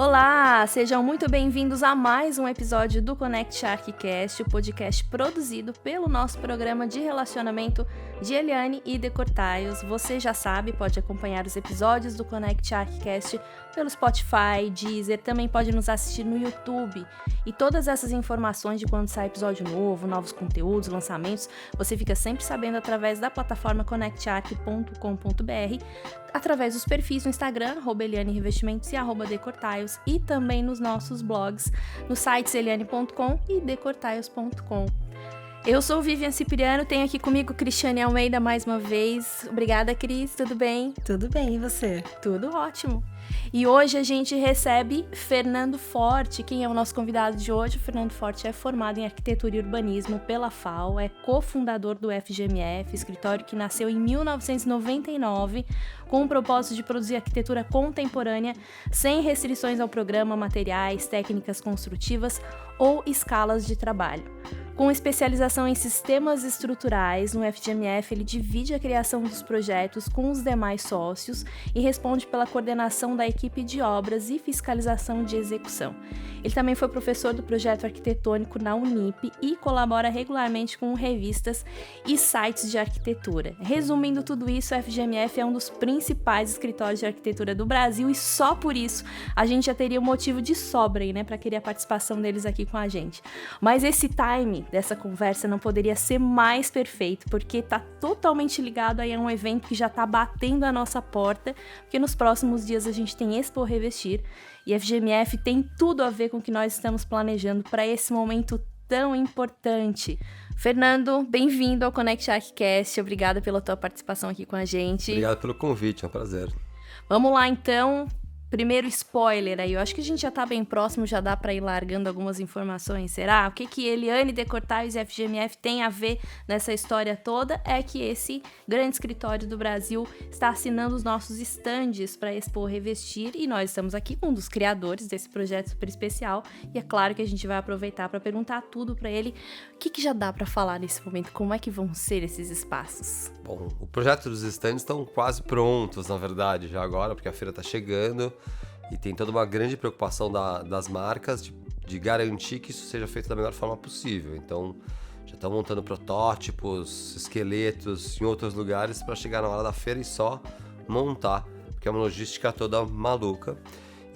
Olá, sejam muito bem-vindos a mais um episódio do Connect ArchiCast, o podcast produzido pelo nosso programa de relacionamento de Eliane e Decortaios. Você já sabe, pode acompanhar os episódios do Connect ArchiCast pelo Spotify, Deezer, também pode nos assistir no YouTube. E todas essas informações de quando sai episódio novo, novos conteúdos, lançamentos, você fica sempre sabendo através da plataforma connectarch.com.br, através dos perfis no Instagram, @Eliane Revestimentos e @Decortaios, e também nos nossos blogs, nos sites eliane.com e decortaios.com. Eu sou Vivian Cipriano, tenho aqui comigo Cristiane Almeida mais uma vez. Obrigada, Cris, tudo bem? Tudo bem, e você? Tudo ótimo. E hoje a gente recebe Fernando Forte. Quem é o nosso convidado de hoje? O Fernando Forte é formado em Arquitetura e Urbanismo pela FAO, é cofundador do FGMF, escritório que nasceu em 1999, com o propósito de produzir arquitetura contemporânea, sem restrições ao programa, materiais, técnicas construtivas ou escalas de trabalho. Com especialização em sistemas estruturais, no FGMF ele divide a criação dos projetos com os demais sócios e responde pela coordenação da equipe de obras e fiscalização de execução. Ele também foi professor do projeto arquitetônico na Unip e colabora regularmente com revistas e sites de arquitetura. Resumindo tudo isso, o FGMF é um dos principais escritórios de arquitetura do Brasil e só por isso a gente já teria um motivo de sobra aí, né, para querer a participação deles aqui com a gente. Mas esse time dessa conversa não poderia ser mais perfeito, porque tá totalmente ligado aí a um evento que já tá batendo a nossa porta, porque nos próximos dias a gente tem Expo Revestir e a FGMF tem tudo a ver com o que nós estamos planejando para esse momento tão importante. Fernando, bem-vindo ao Connect ArchiCast, obrigada pela tua participação aqui com a gente. Obrigado pelo convite, é um prazer. Vamos lá então. Primeiro spoiler aí, eu acho que a gente já tá bem próximo, já dá para ir largando algumas informações, será? O que Eliane, Decortaios e FGMF tem a ver nessa história toda é que esse grande escritório do Brasil está assinando os nossos estandes para Expo Revestir e nós estamos aqui com um dos criadores desse projeto super especial e é claro que a gente vai aproveitar para perguntar tudo para ele. O que já dá para falar nesse momento? Como é que vão ser esses espaços? Bom, o projeto dos estandes estão quase prontos, na verdade, já agora, porque a feira está chegando. E tem toda uma grande preocupação das marcas de garantir que isso seja feito da melhor forma possível. Então, já estão montando protótipos, esqueletos em outros lugares para chegar na hora da feira e só montar, porque é uma logística toda maluca.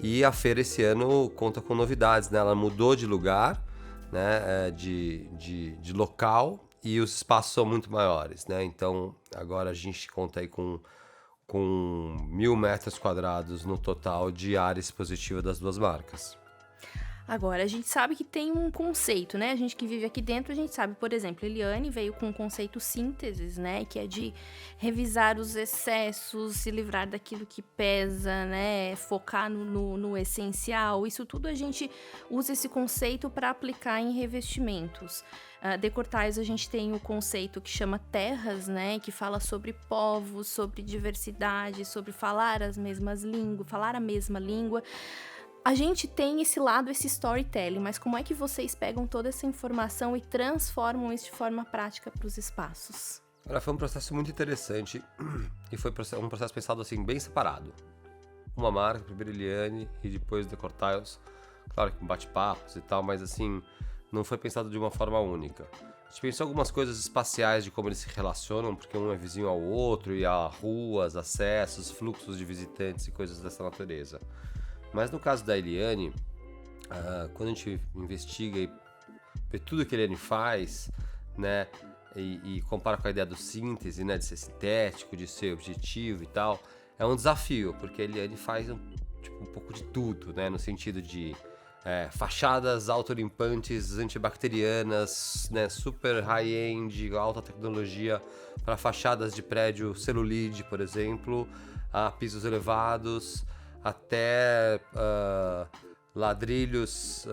E a feira esse ano conta com novidades, né? Ela mudou de lugar, né? De local, e os espaços são muito maiores, né? Então, agora a gente conta aí com 1.000 metros quadrados no total de área expositiva das duas marcas. Agora, a gente sabe que tem um conceito, né? A gente que vive aqui dentro, a gente sabe, por exemplo, Eliane veio com o conceito sínteses, né? Que é de revisar os excessos, se livrar daquilo que pesa, né? Focar no essencial. Isso tudo a gente usa esse conceito para aplicar em revestimentos. Decortaios, a gente tem o conceito que chama terras, né? Que fala sobre povos, sobre diversidade, sobre falar a mesma língua. A gente tem esse lado, esse storytelling, mas como é que vocês pegam toda essa informação e transformam isso de forma prática para os espaços? Olha, foi um processo muito interessante e foi um processo pensado assim, bem separado. Uma marca, primeiro Eliane e depois Decortaios, claro que com bate-papos e tal, mas assim, não foi pensado de uma forma única. A gente pensou algumas coisas espaciais de como eles se relacionam, porque um é vizinho ao outro, e há ruas, acessos, fluxos de visitantes e coisas dessa natureza. Mas no caso da Eliane, quando a gente investiga e vê tudo que a Eliane faz, né, e compara com a ideia do síntese, né, de ser sintético, de ser objetivo e tal, é um desafio, porque a Eliane faz um pouco de tudo, né, no sentido de fachadas autolimpantes, antibacterianas, né, super high-end, alta tecnologia para fachadas de prédio celulite, por exemplo, a pisos elevados, até ladrilhos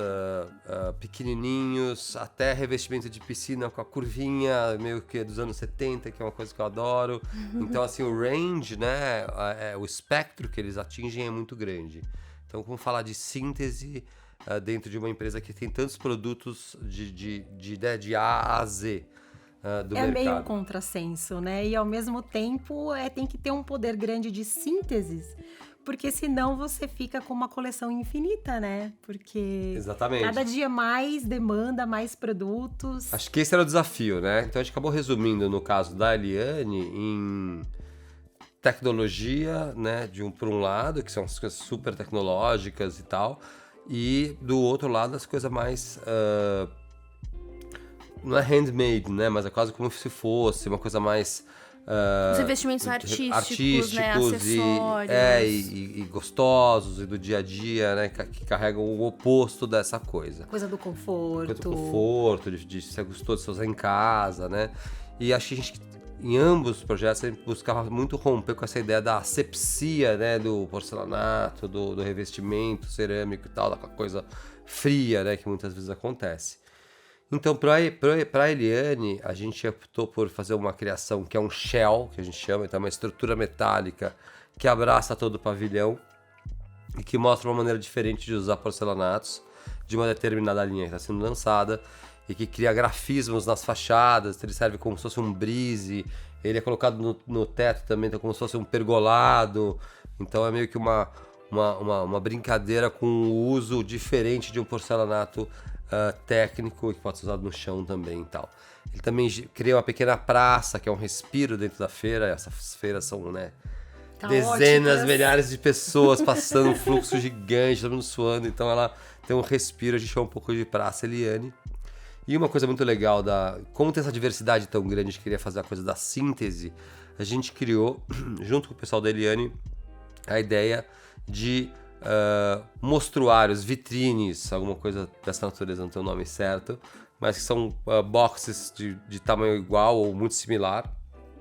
pequenininhos, até revestimento de piscina com a curvinha meio que dos anos 70, que é uma coisa que eu adoro. Então, assim, o range, né, o espectro que eles atingem é muito grande. Então, como falar de síntese dentro de uma empresa que tem tantos produtos de A a Z do mercado? É meio um contrassenso, né? E ao mesmo tempo tem que ter um poder grande de síntese, porque senão você fica com uma coleção infinita, né? Porque Exatamente. cada dia mais demanda, mais produtos. Acho que esse era o desafio, né? Então a gente acabou resumindo no caso da Eliane em tecnologia, né? Por um lado, que são as coisas super tecnológicas e tal, e do outro lado as coisas mais não é handmade, né? Mas é quase como se fosse uma coisa mais Os investimentos artísticos, né? Acessórios. E gostosos e do dia a dia, né? Que carregam o oposto dessa coisa. Coisa do conforto. Coisa do conforto, de ser gostoso de se usar em casa, né? E acho que a gente, em ambos os projetos, a gente buscava muito romper com essa ideia da asepsia, né? Do porcelanato, do revestimento cerâmico e tal, daquela coisa fria, né? Que muitas vezes acontece. Então, para a Eliane, a gente optou por fazer uma criação que é um shell, que a gente chama, então é uma estrutura metálica que abraça todo o pavilhão e que mostra uma maneira diferente de usar porcelanatos de uma determinada linha que está sendo lançada e que cria grafismos nas fachadas. Ele serve como se fosse um brise, ele é colocado no teto também, então como se fosse um pergolado. Então é meio que uma brincadeira com o uso diferente de um porcelanato técnico, que pode ser usado no chão também e tal. Ele também cria uma pequena praça, que é um respiro dentro da feira. Essas feiras são, né, dezenas, milhares de pessoas passando, um fluxo gigante, todo mundo suando. Então ela tem um respiro, a gente chama um pouco de praça Eliane. E uma coisa muito legal, como tem essa diversidade tão grande, a gente queria fazer a coisa da síntese, a gente criou, junto com o pessoal da Eliane, a ideia de mostruários, vitrines, alguma coisa dessa natureza, não tem o nome certo, mas que são boxes de tamanho igual ou muito similar.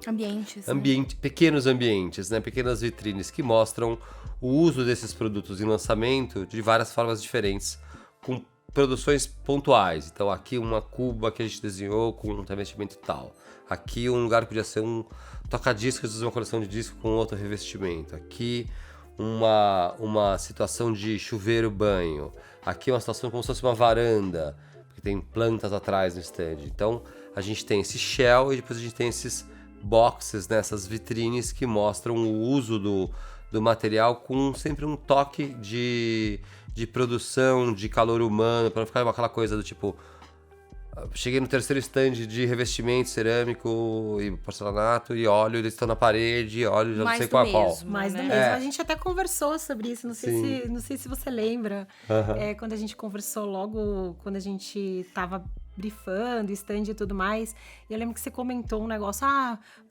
Ambientes. Pequenos ambientes, né? Pequenas vitrines que mostram o uso desses produtos em lançamento de várias formas diferentes, com produções pontuais. Então aqui uma cuba que a gente desenhou com um revestimento tal. Aqui um lugar que podia ser um toca-discos de uma coleção de disco com outro revestimento. Aqui uma situação de chuveiro-banho. Aqui uma situação como se fosse uma varanda, porque tem plantas atrás no stand. Então a gente tem esse shell e depois a gente tem esses boxes, né, essas vitrines que mostram o uso do material com sempre um toque de produção, de calor humano, para não ficar aquela coisa do tipo... Cheguei no terceiro stand de revestimento cerâmico e porcelanato e óleo, eles estão na parede, óleo, já não sei qual é qual. Mais do mesmo. A gente até conversou sobre isso, não sei se você lembra. Quando a gente conversou logo, quando a gente tava brifando, stand e tudo mais, eu lembro que você comentou um negócio,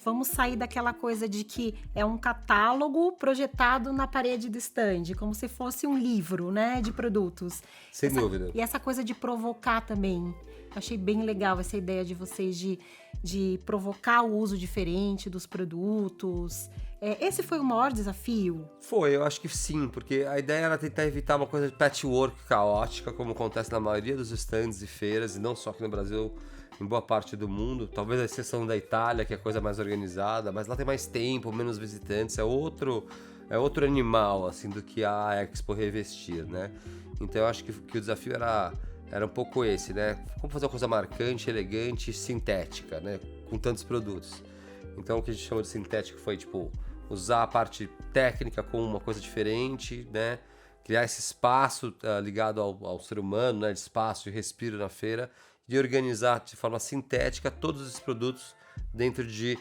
vamos sair daquela coisa de que é um catálogo projetado na parede do stand, como se fosse um livro, né, de produtos. Sem dúvida. E essa coisa de provocar também. Achei bem legal essa ideia de vocês de provocar o uso diferente dos produtos. Esse foi o maior desafio? Foi, eu acho que sim, porque a ideia era tentar evitar uma coisa de patchwork caótica, como acontece na maioria dos stands e feiras, e não só aqui no Brasil, em boa parte do mundo. Talvez a exceção da Itália, que é a coisa mais organizada, mas lá tem mais tempo, menos visitantes, é outro animal, assim, do que a Expo Revestir, né? Então eu acho que o desafio era um pouco esse, né? Como fazer uma coisa marcante, elegante e sintética, né? Com tantos produtos. Então o que a gente chama de sintético foi, tipo, usar a parte técnica como uma coisa diferente, né? Criar esse espaço ligado ao ser humano, né? De espaço, de respiro na feira, e organizar de forma sintética todos esses produtos dentro de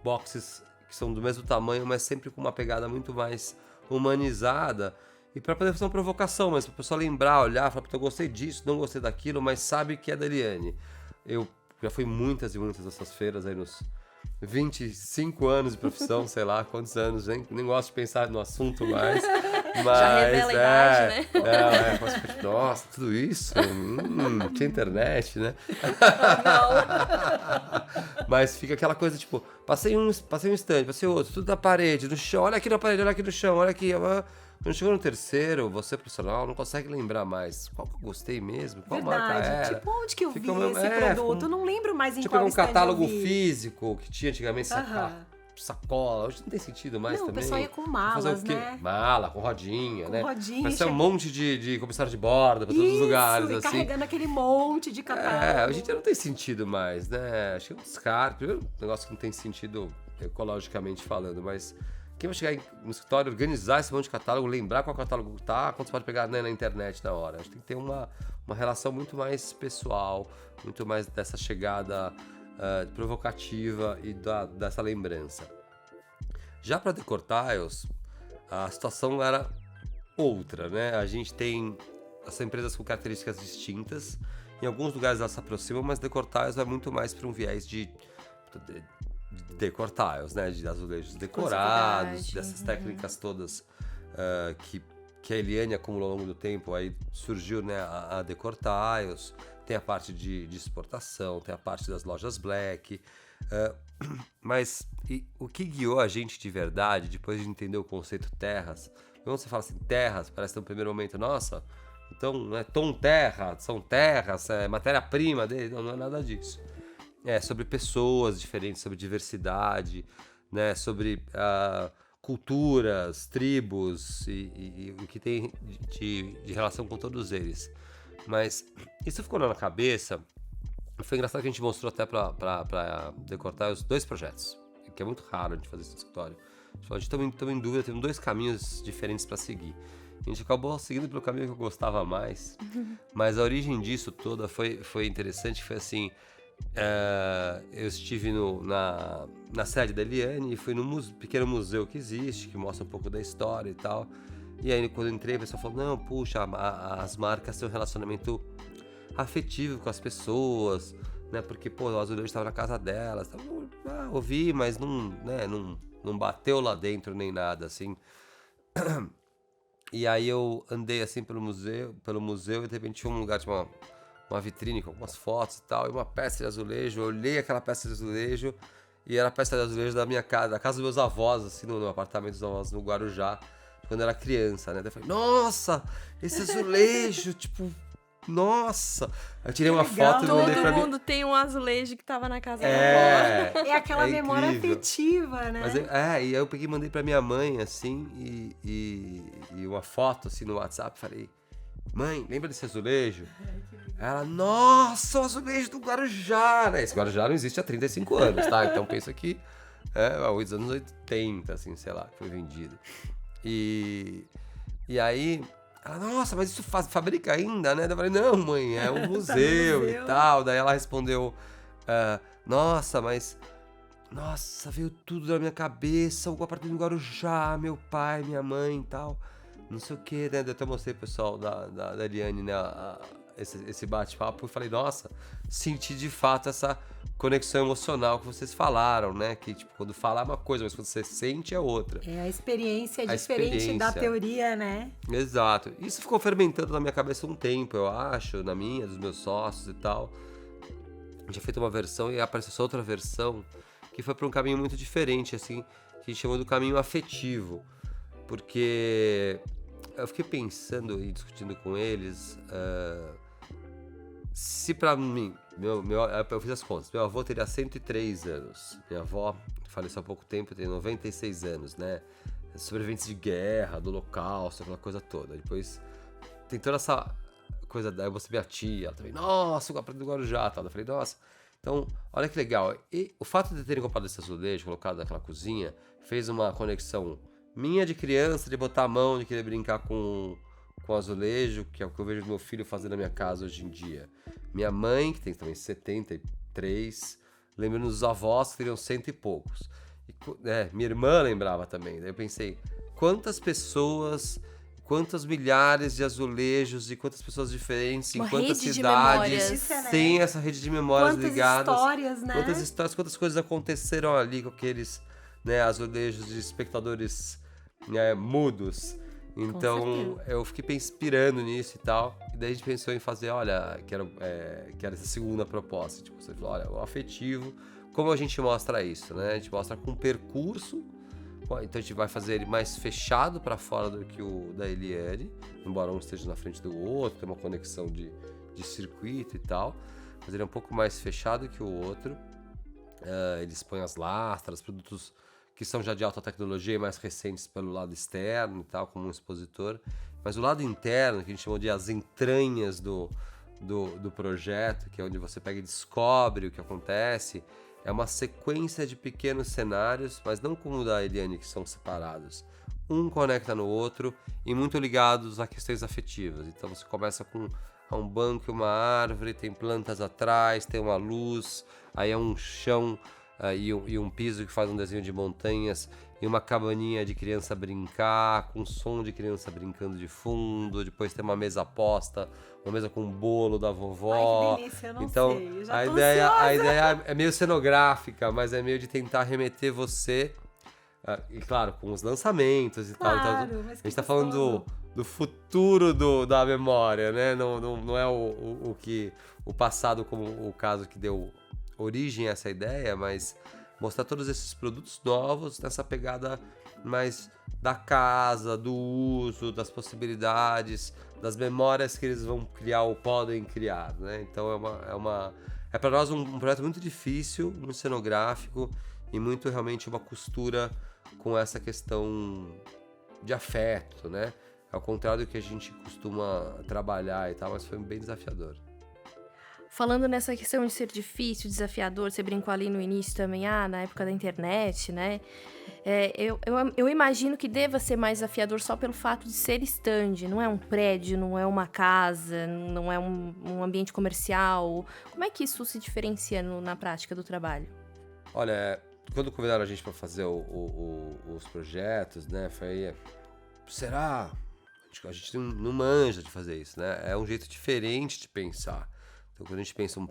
boxes que são do mesmo tamanho, mas sempre com uma pegada muito mais humanizada. E para poder fazer uma provocação, mas para o pessoal lembrar, olhar, falar, eu gostei disso, não gostei daquilo, mas sabe que é da Eliane. Eu já fui muitas e muitas dessas feiras aí nos 25 anos de profissão, sei lá quantos anos, nem gosto de pensar no assunto mais. Mas, já revela a idade, né? Nossa, tudo isso? Tinha internet, né? Não. Mas fica aquela coisa, tipo, passei um stand, passei outro, tudo na parede, no chão, olha aqui na parede, olha aqui no chão, olha aqui. Quando chegou no terceiro, você profissional não consegue lembrar mais qual que eu gostei mesmo, qual marca era. Tipo, onde que eu vi esse produto? Eu não lembro mais em qual stand eu vi. Tipo, um catálogo físico que tinha antigamente sacola. Hoje não tem sentido mais também. Não, o pessoal ia com malas, né? Mala, com rodinha, né? Rodinha. Mas é um monte de comissário de bordo pra todos os lugares, e assim. carregando aquele monte de catálogo. Hoje em dia não tem sentido mais, né? Acho que é um descarte. Primeiro, um negócio que não tem sentido ecologicamente falando, mas... quem vai chegar no escritório, organizar esse monte de catálogo, lembrar qual catálogo tá, quanto você pode pegar, né, na internet na hora. A gente tem que ter uma relação muito mais pessoal, muito mais dessa chegada provocativa e dessa lembrança. Já para Decor Tiles, a situação era outra, né? A gente tem essas empresas com características distintas. Em alguns lugares elas se aproximam, mas Decor Tiles vai muito mais para um viés de Decor Tiles, né? De azulejos decorados, dessas técnicas todas que a Eliane acumulou ao longo do tempo. Aí surgiu, né, a Decor Tiles, tem a parte de exportação, tem a parte das lojas Black. Mas o que guiou a gente de verdade, depois de entender o conceito terras, quando você fala assim, terras, parece no primeiro momento, nossa, então não é tom terra, são terras, é matéria-prima dele, não é nada disso. É sobre pessoas diferentes, sobre diversidade, né, sobre culturas, tribos e o que tem de relação com todos eles. Mas isso ficou na cabeça. Foi engraçado que a gente mostrou até para decortar os 2 projetos, que é muito raro a gente fazer isso no escritório. A gente estava em dúvida, teve 2 caminhos diferentes para seguir. A gente acabou seguindo pelo caminho que eu gostava mais, mas a origem disso toda foi interessante, foi assim, eu estive na sede da Eliane e fui num pequeno museu que existe, que mostra um pouco da história e tal, e aí quando eu entrei, a pessoa falou, não, puxa, as marcas têm um relacionamento afetivo com as pessoas, né, porque, pô, o azulejo estava na casa delas, ouvi, mas não bateu lá dentro nem nada, assim. E aí eu andei assim pelo museu e de repente tinha um lugar, tinha uma vitrine com algumas fotos e tal, e uma peça de azulejo. Eu olhei aquela peça de azulejo e era a peça de azulejo da minha casa, da casa dos meus avós, assim, no apartamento dos avós no Guarujá, quando eu era criança, né? Daí eu falei, nossa, esse azulejo, tipo, nossa! Eu tirei uma foto e mandei pra mim. Todo mundo tem um azulejo que tava na casa da avó. É aquela memória afetiva, né? Mas e aí eu peguei e mandei pra minha mãe, assim, e uma foto, assim, no WhatsApp, falei, mãe, lembra desse azulejo? Ela, nossa, o azulejo do Guarujá, né? Esse Guarujá não existe há 35 anos, tá? Então pensa que os anos 80, assim, sei lá, que foi vendido. E aí... Ela, nossa, mas isso fabrica ainda, né? Eu falei, não, mãe, é um museu e tal. Daí ela respondeu, nossa, veio tudo na minha cabeça, o apartamento do Guarujá, meu pai, minha mãe e tal. Não sei o que, né? Eu até mostrei pro pessoal da Eliane, né, esse bate-papo e falei, nossa, senti de fato essa conexão emocional que vocês falaram, né? Que, tipo, quando fala é uma coisa, mas quando você sente é outra. A experiência é diferente da teoria, né? Exato. Isso ficou fermentando na minha cabeça um tempo, eu acho, na minha, dos meus sócios e tal. A gente tinha feito uma versão e apareceu essa outra versão que foi para um caminho muito diferente, assim, que a gente chamou do caminho afetivo. Porque eu fiquei pensando e discutindo com eles... se pra mim, eu fiz as contas, meu avô teria 103 anos, minha avó faleceu há pouco tempo, tem 96 anos, né? Sobreviventes de guerra, do Holocausto, aquela coisa toda. Depois tem toda essa coisa, daí eu mostrei minha tia, ela também, nossa, o apartamento do Guarujá, tal. Eu falei, nossa. Então, olha que legal. E o fato de terem comprado esse azulejo, colocado naquela cozinha, fez uma conexão minha de criança, de botar a mão, de querer brincar com azulejo, que é o que eu vejo meu filho fazer na minha casa hoje em dia. Minha mãe, que tem também 73, lembrando dos avós que teriam 100 e poucos. Minha irmã lembrava também. Daí eu pensei, quantas pessoas, quantos milhares de azulejos e quantas pessoas diferentes, em quantas cidades tem essa rede de memórias ligadas. Quantas histórias, né? Quantas histórias, quantas coisas aconteceram ali com aqueles, né, azulejos de espectadores mudos. Então eu fiquei inspirando nisso e tal. E daí a gente pensou em fazer, olha, que era essa segunda proposta. Tipo, você falou, olha, o afetivo, como a gente mostra isso, né? A gente mostra com percurso. Então a gente vai fazer ele mais fechado para fora do que o da Eliane, embora um esteja na frente do outro, tem uma conexão de circuito e tal. Mas ele é um pouco mais fechado que o outro. Eles põem as lastras, produtos que são já de alta tecnologia e mais recentes pelo lado externo e tal, como um expositor. Mas o lado interno, que a gente chamou de as entranhas do projeto, que é onde você pega e descobre o que acontece, É uma sequência de pequenos cenários, mas não como o da Eliane, que são separados. Um conecta no outro e muito ligados a questões afetivas. Então você começa com um banco e uma árvore, tem plantas atrás, tem uma luz, aí é um chão e um piso que faz um desenho de montanhas e uma cabaninha de criança brincar, com som de criança brincando de fundo, depois tem uma mesa posta, uma mesa com bolo da vovó. Ai, que delícia, eu não então, sei, eu já a tô ideia é meio cenográfica, mas é meio de tentar remeter você, e claro, com os lançamentos e tal. Então, a gente tá falando do futuro da memória, né? Não é o passado como o caso que deu origem a essa ideia, mas mostrar todos esses produtos novos nessa pegada mais da casa, do uso, das possibilidades, das memórias que eles vão criar ou podem criar, né? Então é para nós um projeto muito difícil, muito cenográfico e muito realmente uma costura com essa questão de afeto, né? Ao contrário do que a gente costuma trabalhar e tal, mas foi bem desafiador. Falando nessa questão de ser difícil, desafiador, você brincou ali no início também, na época da internet, né? Eu imagino que deva ser mais desafiador só pelo fato de ser stand, não é um prédio, não é uma casa, não é um ambiente comercial. Como é que isso se diferencia na prática do trabalho? Olha, quando convidaram a gente para fazer os projetos, né? Foi, será? A gente não manja de fazer isso, né? É um jeito diferente de pensar. Então, quando a gente pensa um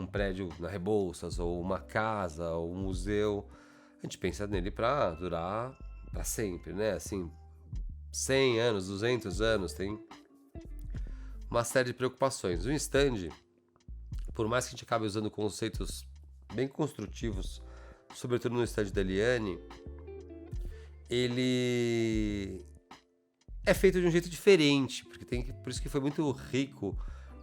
prédio na Rebouças, ou uma casa, ou um museu, a gente pensa nele para durar para sempre, né? Assim, 100 anos, 200 anos, tem uma série de preocupações. O stand, por mais que a gente acabe usando conceitos bem construtivos, sobretudo no stand da Eliane, ele é feito de um jeito diferente, por isso que foi muito rico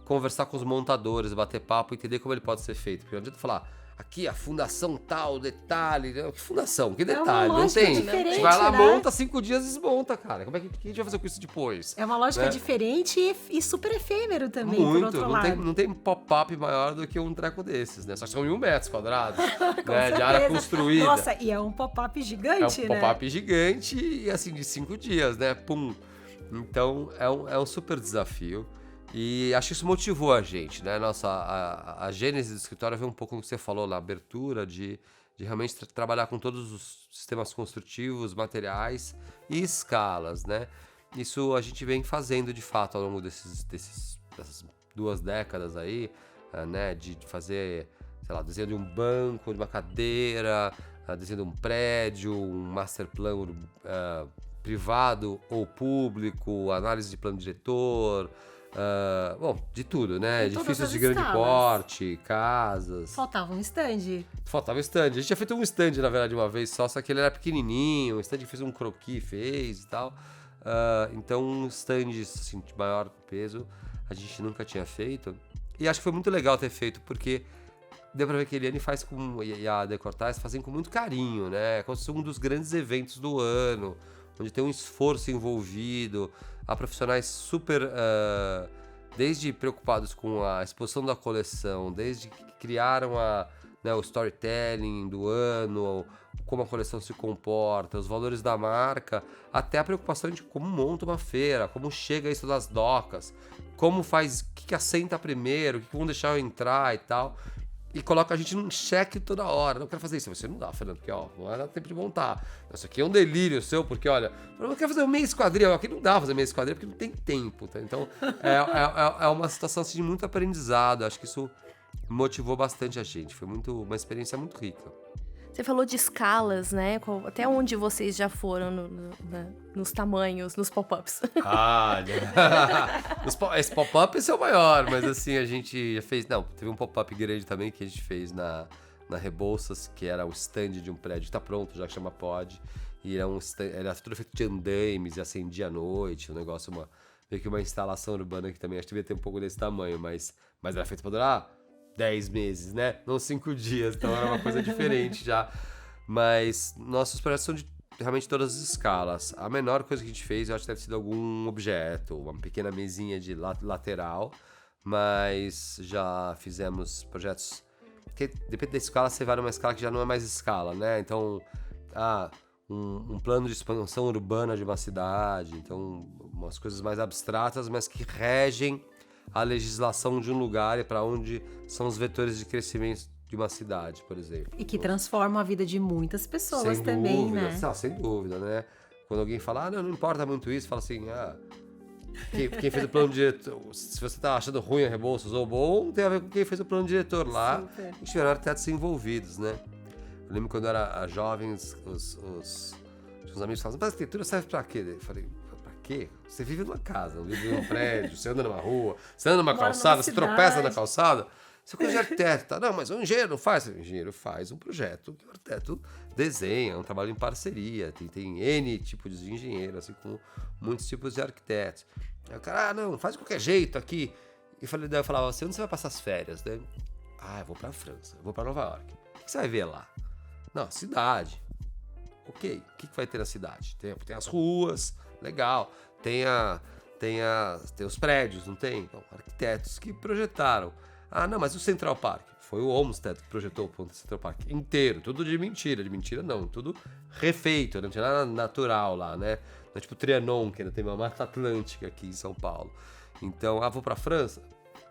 conversar com os montadores, bater papo, entender como ele pode ser feito. Porque não adianta falar, aqui a fundação tal, detalhe, né? Que fundação, que detalhe, não tem. Você vai lá, monta, 5 dias e desmonta, cara. Como é que a gente vai fazer com isso depois? É uma lógica diferente e super efêmero também, muito, por outro lado. Não tem pop-up maior do que um treco desses, né? Só que são 1.000 metros quadrados, né? De área construída. Nossa, e é um pop-up gigante, né? É um pop-up gigante e assim, de 5 dias, né? Pum. Então, é um super desafio. E acho que isso motivou a gente, né? A gênese do escritório veio um pouco no que você falou na abertura, de realmente trabalhar com todos os sistemas construtivos, materiais e escalas, né? Isso a gente vem fazendo, de fato, ao longo dessas 2 décadas aí, né? De fazer, sei lá, desenho de um banco, de uma cadeira, desenho de um prédio, um master plan privado ou público, análise de plano diretor... de tudo, né? Edifícios de grande porte, casas. Faltava um stand. A gente tinha feito um stand, na verdade, uma vez só que ele era pequenininho. O stand fez um croquis, fez e tal. Então, stands assim, de maior peso, a gente nunca tinha feito. E acho que foi muito legal ter feito, porque deu pra ver que a Eliane faz e a Decortais fazem com muito carinho, né? Como se fosse um dos grandes eventos do ano, onde tem um esforço envolvido, há profissionais super, desde preocupados com a exposição da coleção, desde que criaram o storytelling do ano, como a coleção se comporta, os valores da marca, até a preocupação de como monta uma feira, como chega isso das docas, como faz, o que assenta primeiro, o que vão deixar eu entrar e tal. E coloca a gente num cheque toda hora. Não quero fazer isso. Você não dá, Fernando, porque não era tempo de montar. Isso aqui é um delírio seu, porque olha, eu não quero fazer meia esquadrilha. Aqui não dá pra fazer meia esquadrilha porque não tem tempo. Tá? Então, é uma situação assim, de muito aprendizado. Acho que isso motivou bastante a gente. Foi uma experiência muito rica. Você falou de escalas, né? Até onde vocês já foram nos tamanhos, nos pop-ups? Esse pop-up é o maior, mas assim, a gente já fez... Não, teve um pop-up grande também que a gente fez na Rebouças, que era o stand de um prédio, tá pronto, já que chama Pod. E era tudo feito de andaimes e acendia à noite, um negócio, meio que uma instalação urbana que também acho que devia ter um pouco desse tamanho, mas era feito pra durar 10 meses, né? Não 5 dias, então era uma coisa diferente já. Mas nossos projetos são de realmente todas as escalas. A menor coisa que a gente fez, eu acho que deve ter sido algum objeto, uma pequena mesinha de lateral, mas já fizemos projetos porque depende da escala, você vai numa escala que já não é mais escala, né? Então, um plano de expansão urbana de uma cidade, então umas coisas mais abstratas, mas que regem a legislação de um lugar e para onde são os vetores de crescimento de uma cidade, por exemplo. E que transformam a vida de muitas pessoas também, né? Sem dúvida, né? Quando alguém fala, não importa muito isso, fala assim, quem fez o plano diretor, se você tá achando ruim a Rebouças ou bom, tem a ver com quem fez o plano diretor lá. Super. E tiveram arquitetos envolvidos, né? Eu lembro quando eu era jovem, os amigos falavam, mas a arquitetura serve pra quê? Eu falei, pra quê? Você vive numa casa, vive num prédio, você anda numa rua, você anda numa calçada, você tropeça na calçada. Você é coisa de arquiteto, tá? Não, mas o engenheiro não faz. O engenheiro faz um projeto que o arquiteto desenha, é um trabalho em parceria. Tem N tipos de engenheiro, assim como muitos tipos de arquitetos. Aí o cara, não, faz de qualquer jeito aqui. Daí eu falava assim, onde você vai passar as férias? Daí, eu vou pra França, eu vou pra Nova York. O que você vai ver lá? Não, cidade. Ok, o que vai ter na cidade? Tem as ruas, legal. Tem os prédios, não tem? Então, arquitetos que projetaram. Não, mas o Central Park? Foi o Olmsted que projetou o Central Park inteiro, tudo de mentira não, tudo refeito, não tinha nada natural lá, né? Não é tipo o Trianon, que ainda tem uma Mata Atlântica aqui em São Paulo. Então, vou pra França?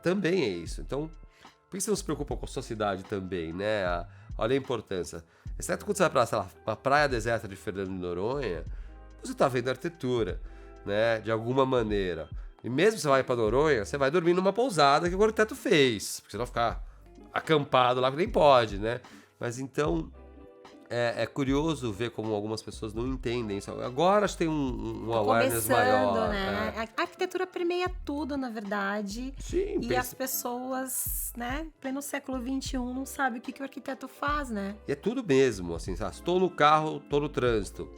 Também é isso. Então, por que você não se preocupa com a sua cidade também, né? Olha a importância. Exceto quando você vai pra, sei lá, uma praia deserta de Fernando de Noronha, você tá vendo arquitetura, né? De alguma maneira. E mesmo que você vai para Noronha, você vai dormir numa pousada que o arquiteto fez. Porque você não vai ficar acampado lá, que nem pode, né? Mas então, é curioso ver como algumas pessoas não entendem isso. Agora acho que tem um awareness maior. Né? A arquitetura permeia tudo, na verdade. Sim, e as pessoas, né, pleno século XXI, não sabem o que o arquiteto faz, né? E é tudo mesmo, assim, sabe? Estou no carro, estou no trânsito.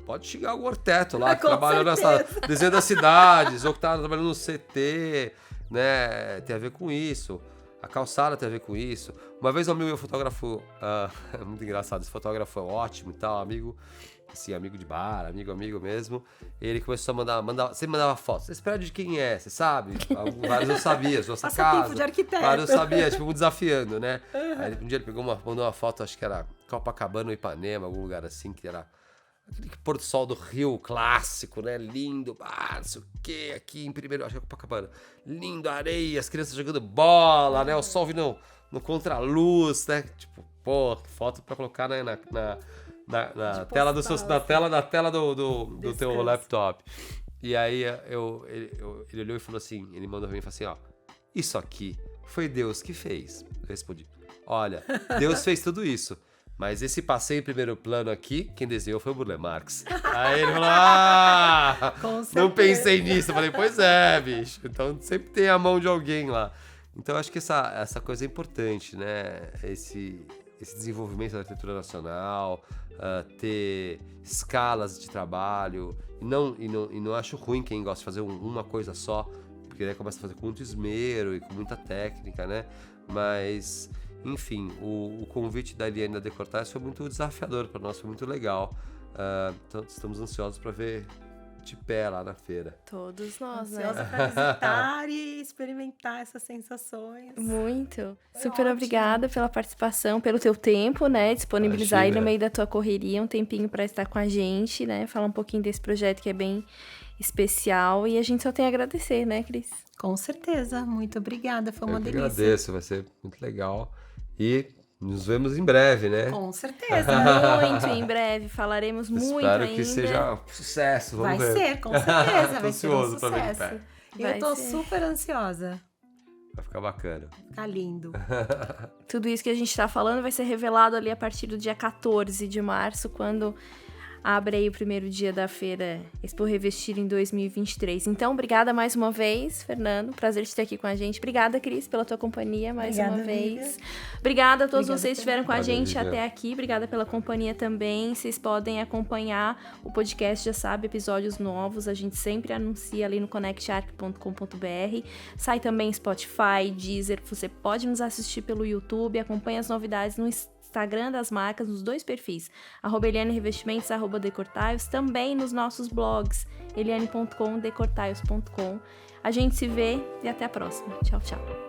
Pode chegar algum arquiteto lá que trabalha nessa desenho das cidades, ou que está trabalhando no CT, né? Tem a ver com isso. A calçada tem a ver com isso. Uma vez um amigo meu fotógrafo, é muito engraçado, esse fotógrafo é ótimo e tal, amigo de bar, amigo mesmo. Ele começou a você mandava fotos. Você espera de quem é, você sabe? Vários eu sabia, sua casa. Passatempo de arquiteto. Vários eu sabia, tipo, desafiando, né? Aí um dia ele mandou uma foto, acho que era Copacabana ou Ipanema, algum lugar assim, que era aquele pôr do sol do Rio clássico, né? Lindo, não sei o que, aqui em primeiro, acho que é Copacabana. Lindo, areia, as crianças jogando bola, né? O sol vindo no contraluz, né? Tipo, que foto pra colocar na tela na tela do teu laptop. E aí ele olhou e falou assim, ele mandou pra mim e falou assim, isso aqui foi Deus que fez. Eu respondi, olha, Deus fez tudo isso. Mas esse passeio em primeiro plano aqui, quem desenhou foi o Burle Marx. Aí ele falou, não pensei nisso. Eu falei, pois é, bicho. Então sempre tem a mão de alguém lá. Então eu acho que essa coisa é importante, né? Esse desenvolvimento da arquitetura nacional, ter escalas de trabalho. E não acho ruim quem gosta de fazer uma coisa só, porque daí começa a fazer com muito esmero e com muita técnica, né? Mas... Enfim, o convite da Eliane da Decortais foi muito desafiador para nós, foi muito legal. Então estamos ansiosos para ver de pé lá na feira. Todos nós, né? Ansiosa para visitar e experimentar essas sensações. Muito. Foi Super ótimo. Obrigada pela participação, pelo teu tempo, né? Disponibilizar aí no meio da tua correria um tempinho para estar com a gente, né? Falar um pouquinho desse projeto que é bem especial. E a gente só tem a agradecer, né, Cris? Com certeza. Muito obrigada. Foi uma delícia. Agradeço, vai ser muito legal. E nos vemos em breve, né? Com certeza. Muito em breve. Falaremos muito ainda. Espero que seja um sucesso. Vamos ver. Vai ser, com certeza. Vai ser um ansioso pra ver de sucesso. pé. Eu tô super ansiosa. Vai ficar bacana. Ficar lindo. Tudo isso que a gente tá falando vai ser revelado ali a partir do dia 14 de março, quando abre aí o primeiro dia da feira Expo Revestir em 2023. Então, obrigada mais uma vez, Fernando. Prazer te ter aqui com a gente. Obrigada, Cris, pela tua companhia mais uma vez. Obrigada a todos vocês que estiveram com a gente até aqui. Obrigada pela companhia também. Vocês podem acompanhar o podcast, já sabe, episódios novos. A gente sempre anuncia ali no connectarc.com.br. Sai também Spotify, Deezer. Você pode nos assistir pelo YouTube. Acompanhe as novidades no Instagram das marcas, nos 2 perfis, @Eliane Revestimentos, @Decortiles, também nos nossos blogs, eliane.com, decortiles.com. A gente se vê e até a próxima. Tchau, tchau.